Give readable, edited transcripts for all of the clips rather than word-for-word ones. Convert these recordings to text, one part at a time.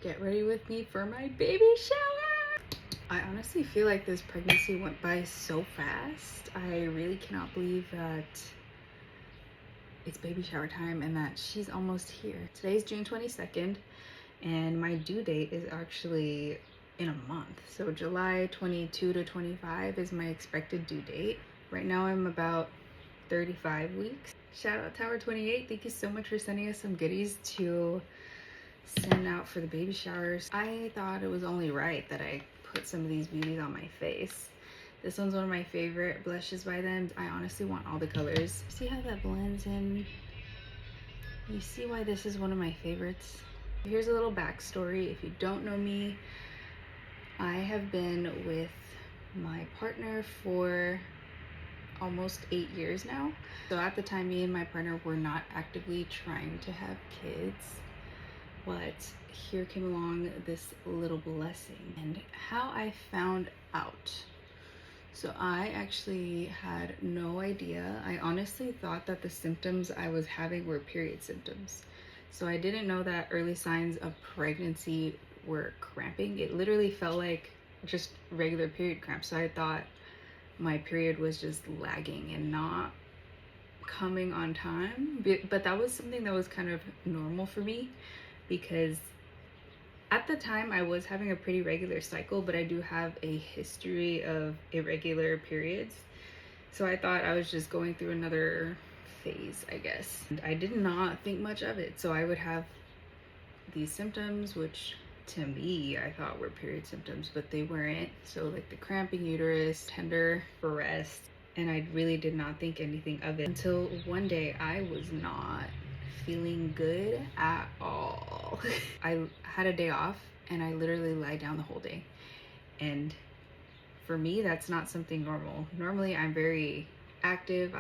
get ready with me for my baby shower. I honestly feel like this pregnancy went by so fast. I really cannot believe that it's baby shower time and that she's almost here. Today's June 22nd and my due date is actually in a month. So July 22 to 25 is my expected due date. Right now I'm about 35 weeks. Shout out Tower 28. Thank you so much for sending us some goodies to send out for the baby showers. I thought it was only right that I put some of these beauties on my face. This one's one of my favorite blushes by them. I honestly want all the colors. See how that blends in? You see why this is one of my favorites? Here's a little backstory. If you don't know me, I have been with my partner for almost 8 years now. So at the time, me and my partner were not actively trying to have kids, but here came along this little blessing. And how I found out. So I actually had no idea. I honestly thought that the symptoms I was having were period symptoms. So I didn't know that early signs of pregnancy were cramping. It literally felt like just regular period cramps. So I thought my period was just lagging and not coming on time. But that was something that was kind of normal for me because at the time I was having a pretty regular cycle, but I do have a history of irregular periods. So I thought I was just going through another phase, I guess. And I did not think much of it. So I would have these symptoms, which to me, I thought were period symptoms, but they weren't. So like the cramping uterus, tender breast, and I really did not think anything of it until one day I was not feeling good at all. I had a day off and I literally lied down the whole day. And for me, that's not something normal. Normally I'm very active.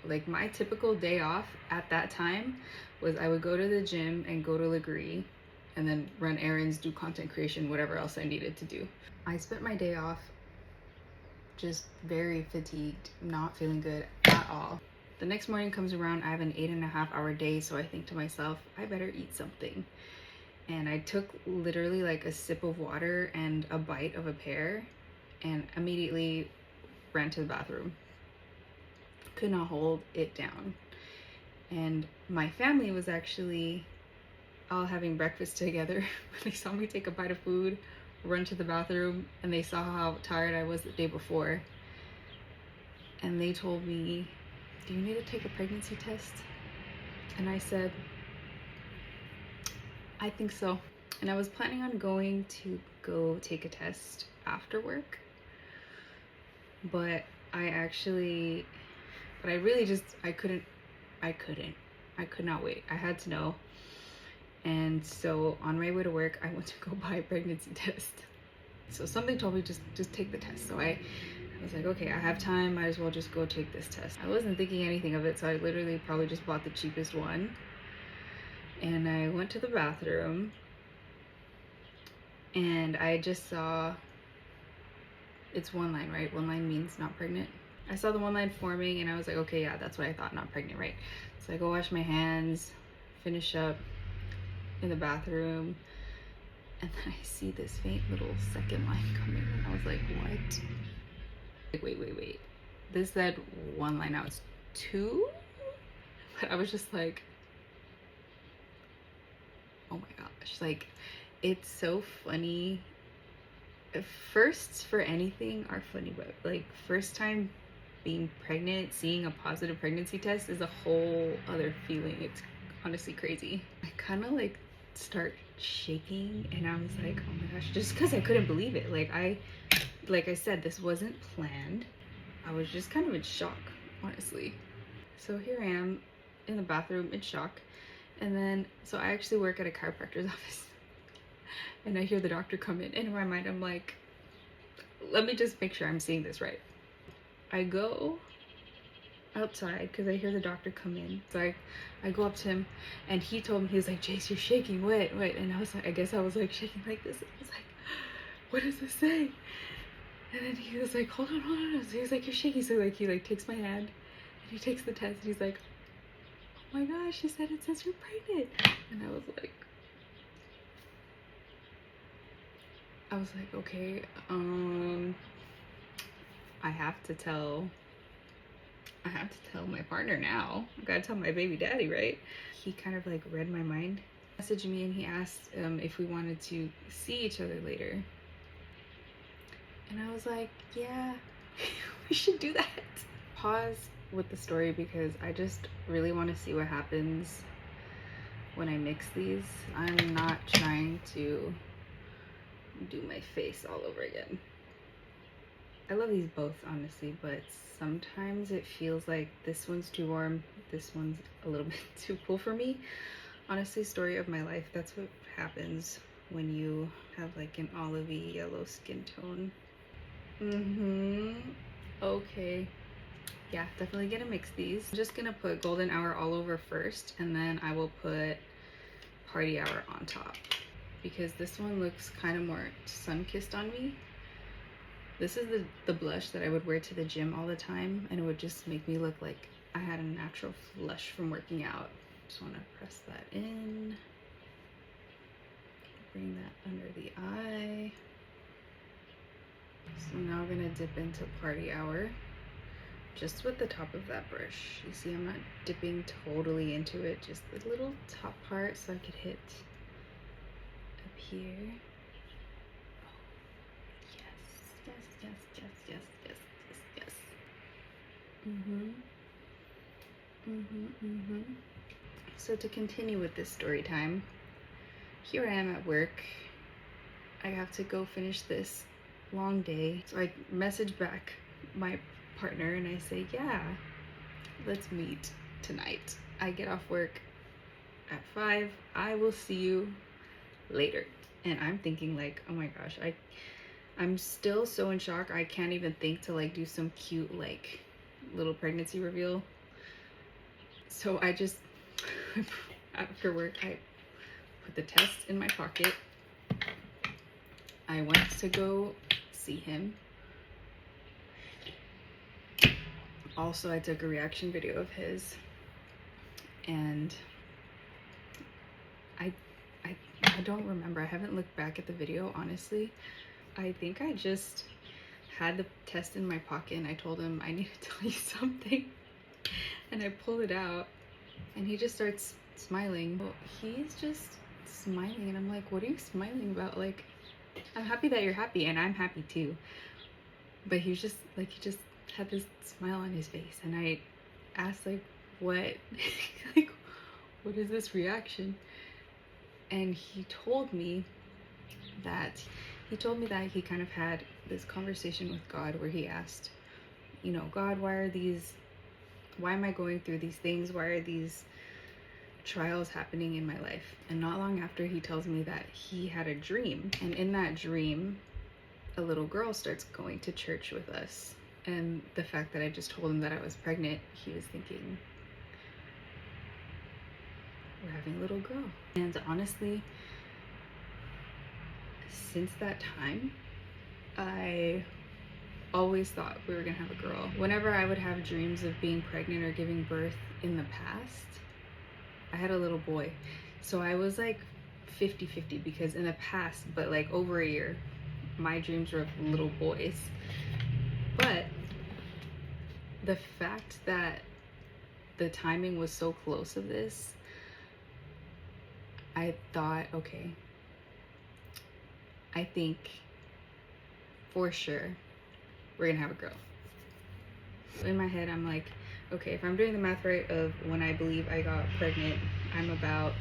Like my typical day off at that time was I would go to the gym and go to Grwm and then run errands, do content creation, whatever else I needed to do. I spent my day off just very fatigued, not feeling good at all. The next morning comes around, I have an 8.5-hour day, so I think to myself, I better eat something. And I took literally like a sip of water and a bite of a pear and immediately ran to the bathroom. Could not hold it down. And my family was actually all having breakfast together. They saw me take a bite of food, run to the bathroom, and they saw how tired I was the day before. And they told me, do you need to take a pregnancy test? And I said, I think so. And I was planning on going to go take a test after work. But I really just, I could not wait. I had to know. And so on my way to work, I went to go buy a pregnancy test. So something told me just take the test. So I was like, okay, I have time, might as well just go take this test. I wasn't thinking anything of it, so I literally probably just bought the cheapest one. And I went to the bathroom and I just saw, it's one line, right? One line means not pregnant. I saw the one line forming and I was like, okay, yeah, that's what I thought, not pregnant, right? So I go wash my hands, finish up in the bathroom, and then I see this faint little second line coming and I was like, what? Like, wait. This said one line, now it's two? But I was just like, oh my gosh, like, it's so funny. Firsts for anything are funny, but like first time being pregnant, seeing a positive pregnancy test is a whole other feeling. It's honestly crazy. I kind of like start shaking and I was like, oh my gosh, just because I couldn't believe it. Like I said, this wasn't planned. I was just kind of in shock, honestly. So here I am in the bathroom in shock. And then, so I actually work at a chiropractor's office. And I hear the doctor come in. And in my mind, I'm like, let me just make sure I'm seeing this right. I go outside because I hear the doctor come in. So I go up to him and he told me, he was like, Jace, you're shaking, what? And I was like, I guess I was like shaking like this. I was like, what does this say? And then he was like, hold on. So he was like, you're shaking. So like, he like takes my hand and he takes the test and he's like, oh my gosh, she said it says you're pregnant. And I was like, I was like, okay, I have to tell my partner now. I gotta tell my baby daddy, right? He kind of like read my mind, messaged me, and he asked if we wanted to see each other later. And I was like, yeah, we should do that. Pause with the story because I just really want to see what happens when I mix these. I'm not trying to do my face all over again. I love these both, honestly, but sometimes it feels like this one's too warm, this one's a little bit too cool for me. Honestly, story of my life, that's what happens when you have like an olivey yellow skin tone. Okay. Yeah, definitely gonna mix these. I'm just gonna put golden hour all over first, and then I will put party hour on top because this one looks kind of more sun-kissed on me. This is the blush that I would wear to the gym all the time, and it would just make me look like I had a natural flush from working out. Just want to press that in, bring that under the eye. So now I'm gonna dip into party hour just with the top of that brush. You see, I'm not dipping totally into it, just the little top part so I could hit up here. Yes. So to continue with this story time, here I am at work. I have to go finish this long day. So I message back my partner and I say, yeah, let's meet tonight. I get off work at 5. I will see you later. And I'm thinking like, oh my gosh, I'm still so in shock. I can't even think to like do some cute like little pregnancy reveal. So I just, after work, I put the test in my pocket. I went to go see him. Also, I took a reaction video of his, and I don't remember. I haven't looked back at the video, honestly. I think I just had the test in my pocket and I told him I need to tell you something. And I pulled it out and he just starts smiling. Well, he's just smiling and I'm like, what are you smiling about? Like, I'm happy that you're happy and I'm happy too. But he was just like, he just had this smile on his face and I asked like, what? Like, what is this reaction? And he told me that he kind of had this conversation with God where he asked, you know, God, why am I going through these things? Why are these trials happening in my life? And not long after, he tells me that he had a dream. And in that dream, a little girl starts going to church with us. And the fact that I just told him that I was pregnant, he was thinking, we're having a little girl. And honestly, since that time, I always thought we were gonna have a girl. Whenever I would have dreams of being pregnant or giving birth in the past, I had a little boy. So I was like 50-50 because in the past, but like over a year, my dreams were of little boys. But the fact that the timing was so close of this, I thought, okay, I think for sure we're gonna have a girl. In my head, I'm like, okay, if I'm doing the math right of when I believe I got pregnant, I'm about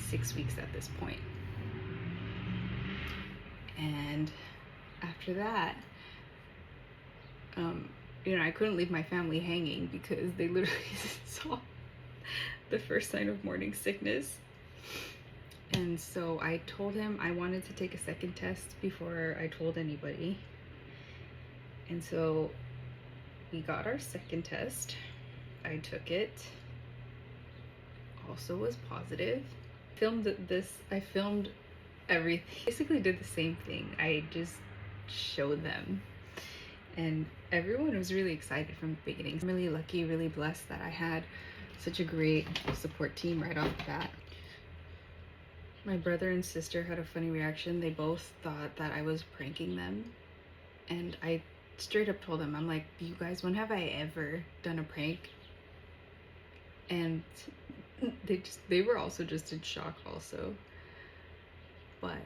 6 weeks at this point. And after that, you know, I couldn't leave my family hanging because they literally saw the first sign of morning sickness. And so I told him I wanted to take a second test before I told anybody. And so we got our second test. I took it. Also was positive. I filmed everything. Basically did the same thing. I just showed them. And everyone was really excited from the beginning. I'm really lucky, really blessed that I had such a great support team right off the bat. My brother and sister had a funny reaction. They both thought that I was pranking them. And I straight up told them, I'm like, you guys, when have I ever done a prank? And they were also just in shock also. But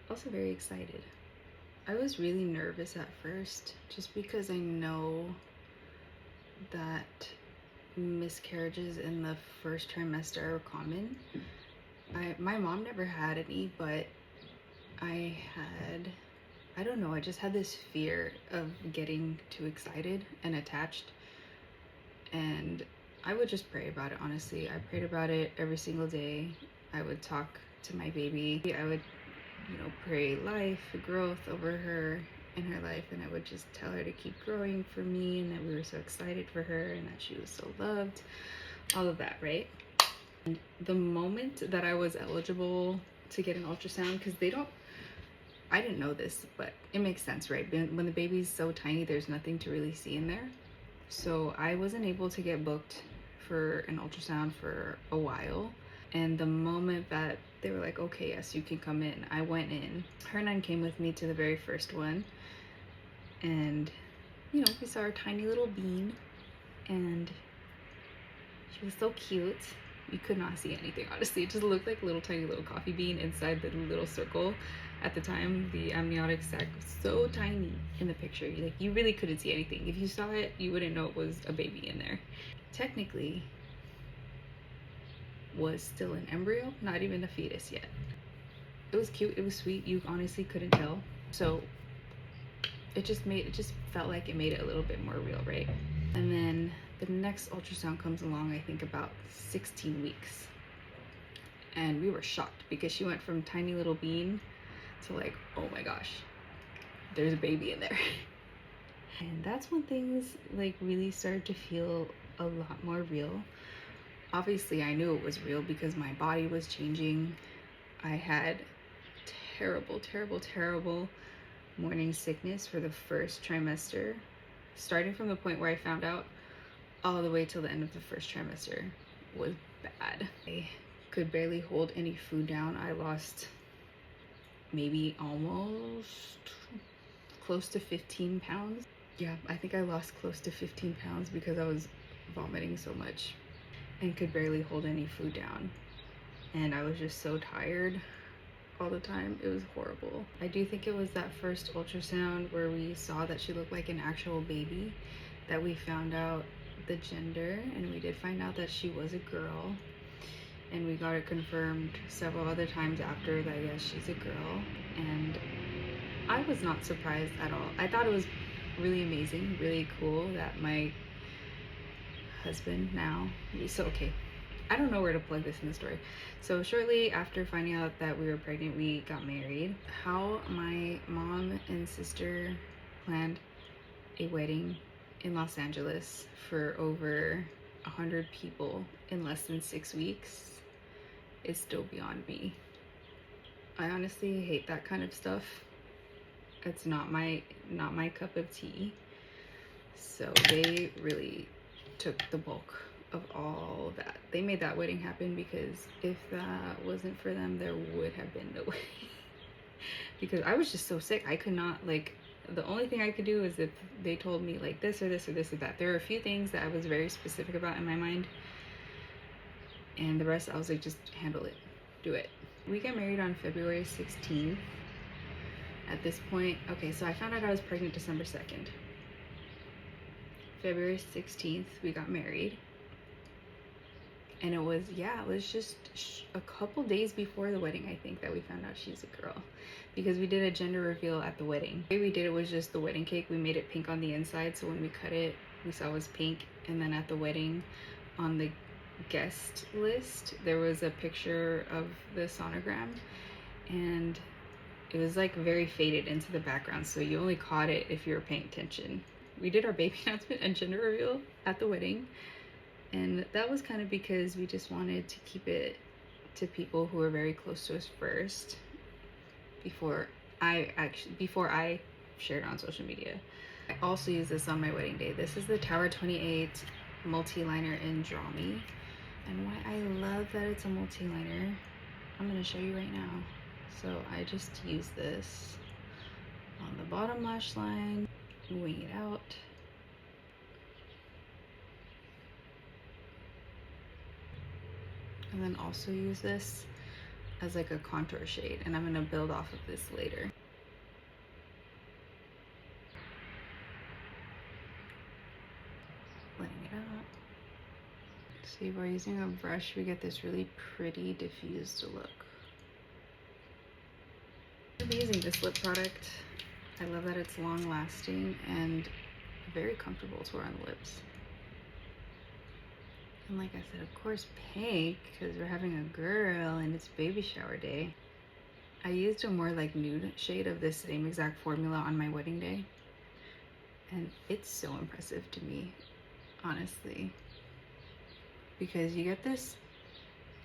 also very excited. I was really nervous at first just because I know that miscarriages in the first trimester are common. My mom never had any, but I don't know, I just had this fear of getting too excited and attached. And I would just pray about it, honestly. I prayed about it every single day. I would talk to my baby. I would, pray life, growth over her in her life, and I would just tell her to keep growing for me and that we were so excited for her and that she was so loved. All of that, right? And the moment that I was eligible to get an ultrasound, because I didn't know this, but it makes sense, right? When the baby's so tiny, there's nothing to really see in there. So I wasn't able to get booked for an ultrasound for a while. And the moment that they were like, okay, yes, you can come in, I went in. Her and I came with me to the very first one. And, we saw her tiny little bean. And she was so cute. You could not see anything, honestly. It just looked like a little tiny little coffee bean inside the little circle. At the time, the amniotic sac was so tiny in the picture. You really couldn't see anything. If you saw it, you wouldn't know it was a baby in there. Technically, was still an embryo, not even a fetus yet. It was cute, it was sweet, you honestly couldn't tell. So it just felt like it made it a little bit more real, right? And then the next ultrasound comes along, I think about 16 weeks. And we were shocked because she went from tiny little bean to like, oh my gosh, there's a baby in there. And that's when things really started to feel a lot more real. Obviously, I knew it was real because my body was changing. I had terrible, terrible, terrible morning sickness for the first trimester, starting from the point where I found out all the way till the end of the first trimester was bad. I could barely hold any food down. I lost maybe almost close to 15 pounds. Yeah, I think I lost close to 15 pounds because I was vomiting so much and could barely hold any food down. And I was just so tired all the time. It was horrible. I do think it was that first ultrasound where we saw that she looked like an actual baby that we found out the gender, and we did find out that she was a girl. And we got it confirmed several other times after that, yes, she's a girl. And I was not surprised at all. I thought it was really amazing, really cool that my husband now, so okay, I don't know where to plug this in the story. So shortly after finding out that we were pregnant, we got married. How my mom and sister planned a wedding in Los Angeles for over 100 people in less than 6 weeks is still beyond me. I honestly hate that kind of stuff. It's not my cup of tea. So they really took the bulk of all that. They made that wedding happen, because if that wasn't for them, there would have been no way. Because I was just so sick. I could not, the only thing I could do is if they told me this or this or this or that. There are a few things that I was very specific about in my mind, and the rest I was like, just handle it, do it. We got married on February 16th. At this point, okay, so I found out I was pregnant December 2nd. February 16th, we got married. And it was just a couple days before the wedding, I think, that we found out she's a girl. Because we did a gender reveal at the wedding. The way we did it was just the wedding cake. We made it pink on the inside, so when we cut it, we saw it was pink. And then at the wedding, on the guest list, there was a picture of the sonogram. And it was very faded into the background, so you only caught it if you were paying attention. We did our baby announcement and gender reveal at the wedding. And that was kind of because we just wanted to keep it to people who were very close to us first before I shared on social media. I also used this on my wedding day. This is the Tower 28 multi-liner in Draw Me. And why I love that it's a multi-liner I'm gonna show you right now. So I just use this on the bottom lash line, wing it out. And then also use this as like a contour shade, and I'm gonna build off of this later. Blending it out. See, by using a brush, we get this really pretty diffused look. I'll be using this lip product. I love that it's long lasting and very comfortable to wear on the lips. And like I said, of course, pink, because we're having a girl and it's baby shower day. I used a more like nude shade of this same exact formula on my wedding day. And it's so impressive to me, honestly. Because you get this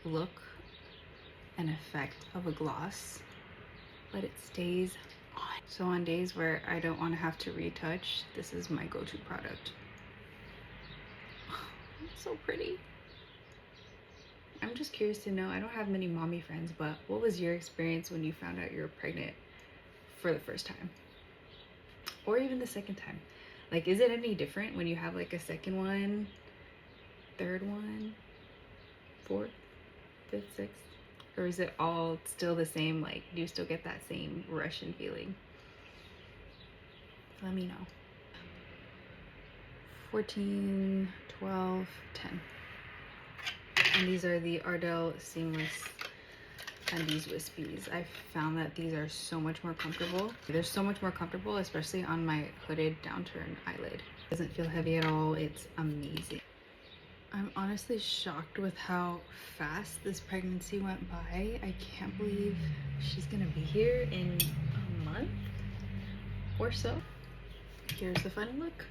look and effect of a gloss, but it stays on. So on days where I don't want to have to retouch, this is my go-to product. It's so pretty. I'm just curious to know, I don't have many mommy friends, but what was your experience when you found out you were pregnant for the first time? Or even the second time? Like, is it any different when you have like a second one, third one, fourth, fifth, sixth? Or is it all still the same? Like, do you still get that same rush and feeling? Let me know. 14, 12, 10. And these are the Ardell Seamless Undies Wispies. I found that these are so much more comfortable. They're so much more comfortable, especially on my hooded downturned eyelid. It doesn't feel heavy at all. It's amazing. I'm honestly shocked with how fast this pregnancy went by. I can't believe she's gonna be here in a month or so. Here's the final look.